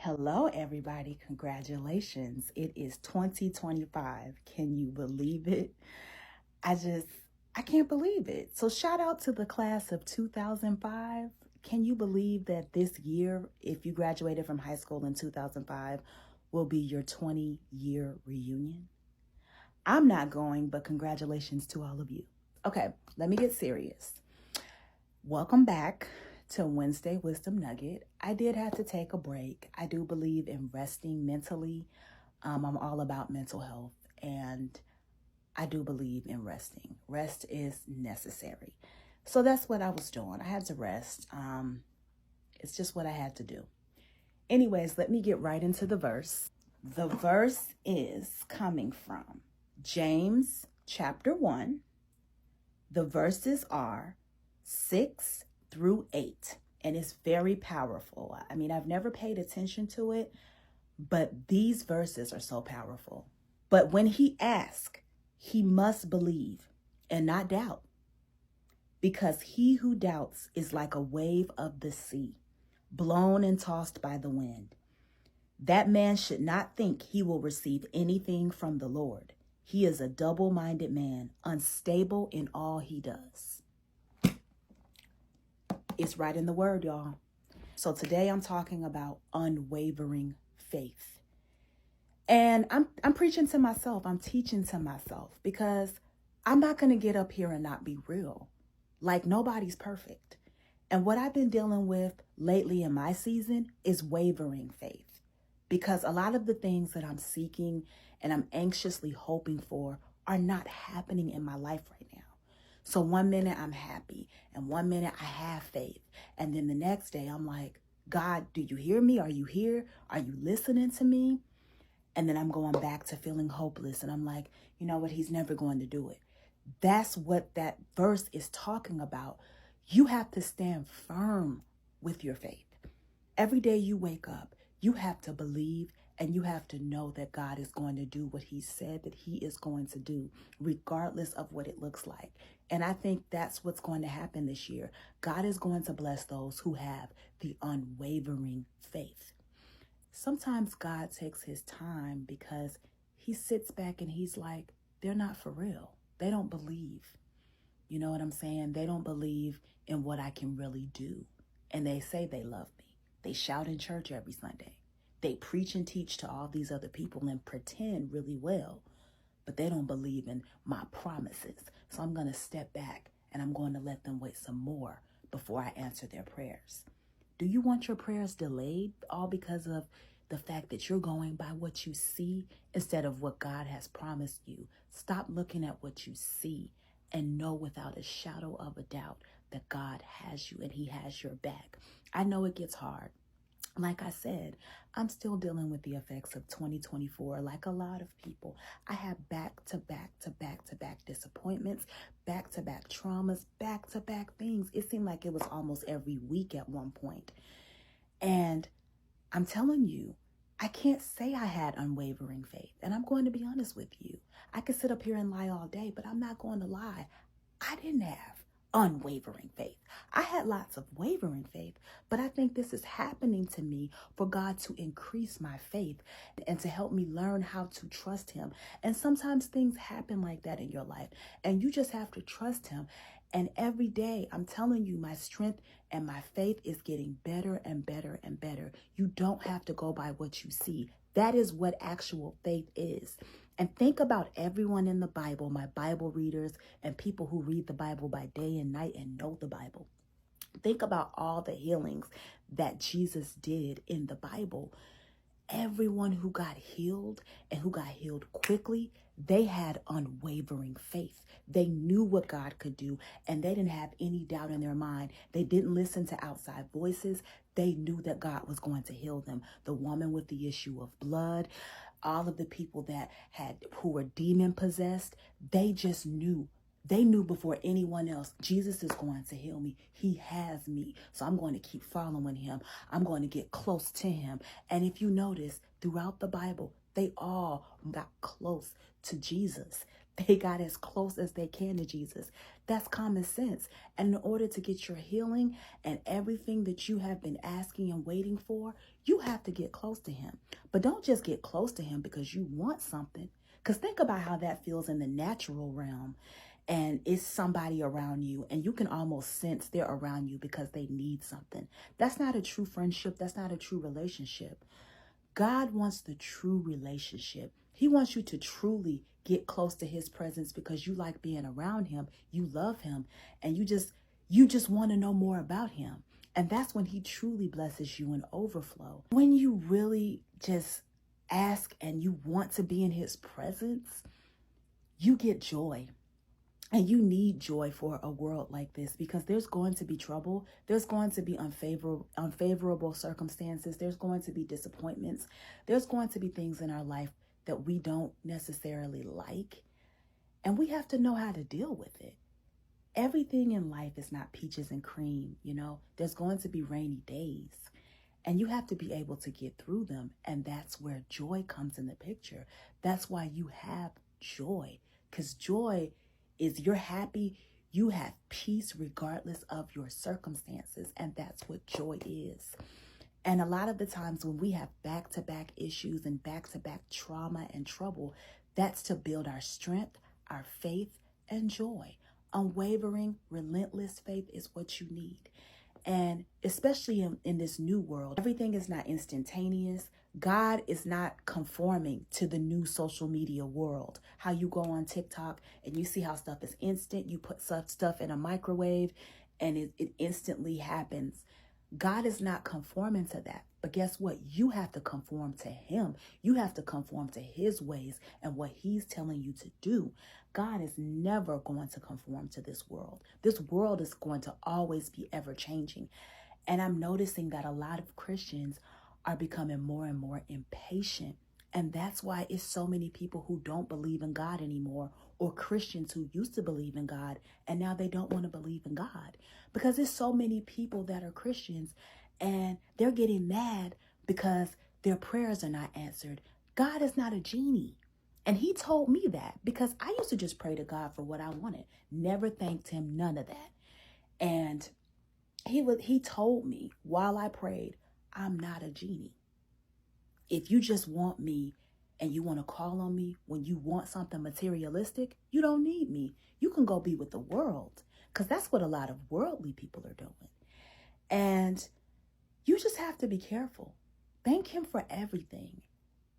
Hello, everybody. Congratulations. It is 2025. Can you believe it? I can't believe it. So, shout out to the class of 2005. Can you believe that this year, if you graduated from high school in 2005, will be your 20-year reunion? I'm not going, but congratulations to all of you. Okay, let me get serious. Welcome back to Wednesday Wisdom Nugget. I did have to take a break. I do believe in resting mentally. I'm all about mental health, and I do believe in resting. Rest is necessary. So that's what I was doing. I had to rest. It's just what I had to do. Anyways, let me get right into the verse. The verse is coming from James chapter 1. The verses are 6 through 8, and it's very powerful. I mean, I've never paid attention to it, but these verses are so powerful. But when he asks, he must believe and not doubt, because he who doubts is like a wave of the sea, blown and tossed by the wind. That man should not think he will receive anything from the Lord. He is a double-minded man, unstable in all he does. It's right in the word, y'all. So today I'm talking about unwavering faith. And I'm preaching to myself. I'm teaching to myself, because I'm not going to get up here and not be real. Like, nobody's perfect. And what I've been dealing with lately in my season is wavering faith, because a lot of the things that I'm seeking and I'm anxiously hoping for are not happening in my life right now. So one minute I'm happy, and one minute I have faith. And then the next day I'm like, God, do you hear me? Are you here? Are you listening to me? And then I'm going back to feeling hopeless. And I'm like, you know what? He's never going to do it. That's what that verse is talking about. You have to stand firm with your faith. Every day you wake up, you have to believe, and you have to know that God is going to do what he said that he is going to do, regardless of what it looks like. And I think that's what's going to happen this year. God is going to bless those who have the unwavering faith. Sometimes God takes his time because he sits back and he's like, they're not for real. They don't believe. You know what I'm saying? They don't believe in what I can really do. And they say they love me. They shout in church every Sunday. They preach and teach to all these other people and pretend really well, but they don't believe in my promises. So I'm going to step back and I'm going to let them wait some more before I answer their prayers. Do you want your prayers delayed, all because of the fact that you're going by what you see instead of what God has promised you? Stop looking at what you see and know without a shadow of a doubt that God has you and he has your back. I know it gets hard. Like I said, I'm still dealing with the effects of 2024, like a lot of people. I have back-to-back disappointments, back-to-back traumas, back-to-back things. It seemed like it was almost every week at one point. And I'm telling you, I can't say I had unwavering faith. And I'm going to be honest with you. I could sit up here and lie all day, but I'm not going to lie. I didn't have unwavering faith. I had lots of wavering faith, but I think this is happening to me for God to increase my faith and to help me learn how to trust him. And sometimes things happen like that in your life, and you just have to trust him. And every day, I'm telling you, my strength and my faith is getting better and better and better. You don't have to go by what you see. That is what actual faith is. And think about everyone in the Bible, my Bible readers and people who read the Bible by day and night and know the Bible. Think about all the healings that Jesus did in the Bible. Everyone who got healed and who got healed quickly, they had unwavering faith. They knew what God could do, and they didn't have any doubt in their mind. They didn't listen to outside voices. They knew that God was going to heal them. The woman with the issue of blood, all of the people who were demon possessed, they just knew. They knew before anyone else, Jesus is going to heal me. He has me. So I'm going to keep following him. I'm going to get close to him. And if you notice, throughout the Bible, they all got close to Jesus. They got as close as they can to Jesus. That's common sense. And in order to get your healing and everything that you have been asking and waiting for, you have to get close to him. But don't just get close to him because you want something. Because think about how that feels in the natural realm. And it's somebody around you and you can almost sense they're around you because they need something. That's not a true friendship. That's not a true relationship. God wants the true relationship. He wants you to truly get close to his presence because you like being around him, you love him, and you just want to know more about him. And that's when he truly blesses you in overflow. When you really just ask and you want to be in his presence, you get joy. And you need joy for a world like this because there's going to be trouble. There's going to be unfavorable circumstances. There's going to be disappointments. There's going to be things in our life that we don't necessarily like. And we have to know how to deal with it. Everything in life is not peaches and cream, you know. There's going to be rainy days. And you have to be able to get through them. And that's where joy comes in the picture. That's why you have joy. Because joy is you're happy, you have peace regardless of your circumstances. And that's what joy is. And a lot of the times when we have back-to-back issues and back-to-back trauma and trouble, that's to build our strength, our faith, and joy. Unwavering, relentless faith is what you need. And especially in this new world, everything is not instantaneous. God is not conforming to the new social media world. How you go on TikTok and you see how stuff is instant. You put stuff in a microwave and it instantly happens. God is not conforming to that. But guess what? You have to conform to him. You have to conform to his ways and what he's telling you to do. God is never going to conform to this world. This world is going to always be ever changing. And I'm noticing that a lot of Christians are becoming more and more impatient. And that's why it's so many people who don't believe in God anymore, or Christians who used to believe in God and now they don't want to believe in God. Because there's so many people that are Christians and they're getting mad because their prayers are not answered. God is not a genie. And he told me that because I used to just pray to God for what I wanted. Never thanked him, none of that. And he told me while I prayed, I'm not a genie. If you just want me and you want to call on me when you want something materialistic, you don't need me. You can go be with the world because that's what a lot of worldly people are doing. And you just have to be careful. Thank him for everything.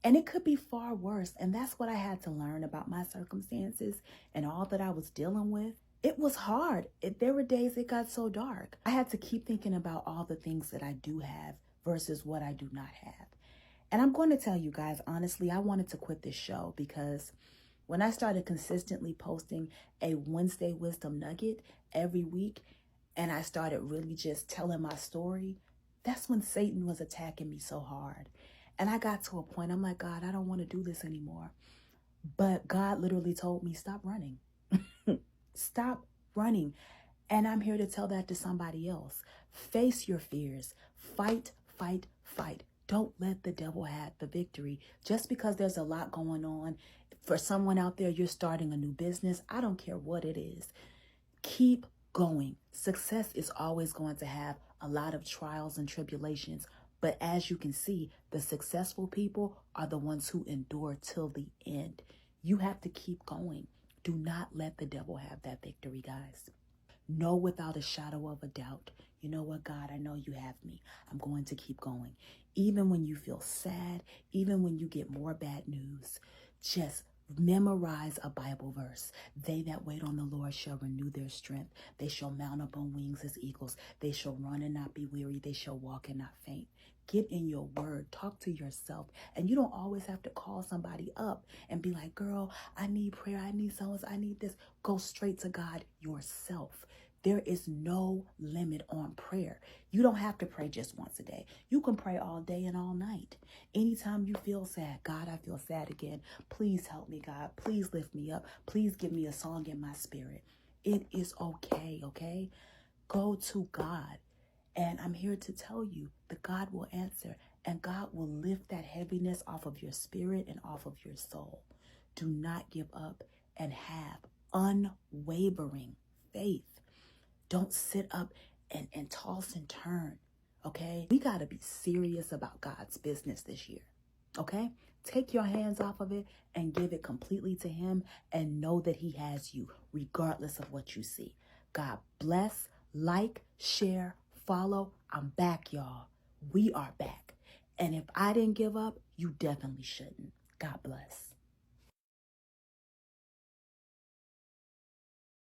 And it could be far worse. And that's what I had to learn about my circumstances and all that I was dealing with. It was hard. There were days it got so dark. I had to keep thinking about all the things that I do have versus what I do not have. And I'm going to tell you guys, honestly, I wanted to quit this show because when I started consistently posting a Wednesday Wisdom Nugget every week, and I started really just telling my story, that's when Satan was attacking me so hard. And I got to a point, I'm like, God, I don't want to do this anymore. But God literally told me, stop running. Stop running. And I'm here to tell that to somebody else. Face your fears. Fight, fight, fight. Don't let the devil have the victory. Just because there's a lot going on, for someone out there, you're starting a new business. I don't care what it is. Keep going. Success is always going to have a lot of trials and tribulations. But as you can see, the successful people are the ones who endure till the end. You have to keep going. Do not let the devil have that victory, guys. Know without a shadow of a doubt, you know what, God, I know you have me. I'm going to keep going. Even when you feel sad, even when you get more bad news, just memorize a Bible verse. They that wait on the Lord shall renew their strength. They shall mount up on wings as eagles. They shall run and not be weary. They shall walk and not faint. Get in your word. Talk to yourself. And you don't always have to call somebody up and be like, girl, I need prayer. I need someone. I need this. Go straight to God yourself. There is no limit on prayer. You don't have to pray just once a day. You can pray all day and all night. Anytime you feel sad, God, I feel sad again. Please help me, God. Please lift me up. Please give me a song in my spirit. It is okay, okay? Go to God. And I'm here to tell you that God will answer and God will lift that heaviness off of your spirit and off of your soul. Do not give up and have unwavering faith. Don't sit up and toss and turn, okay? We got to be serious about God's business this year, okay? Take your hands off of it and give it completely to him and know that he has you regardless of what you see. God bless, like, share, follow. I'm back, y'all. We are back. And if I didn't give up, you definitely shouldn't. God bless.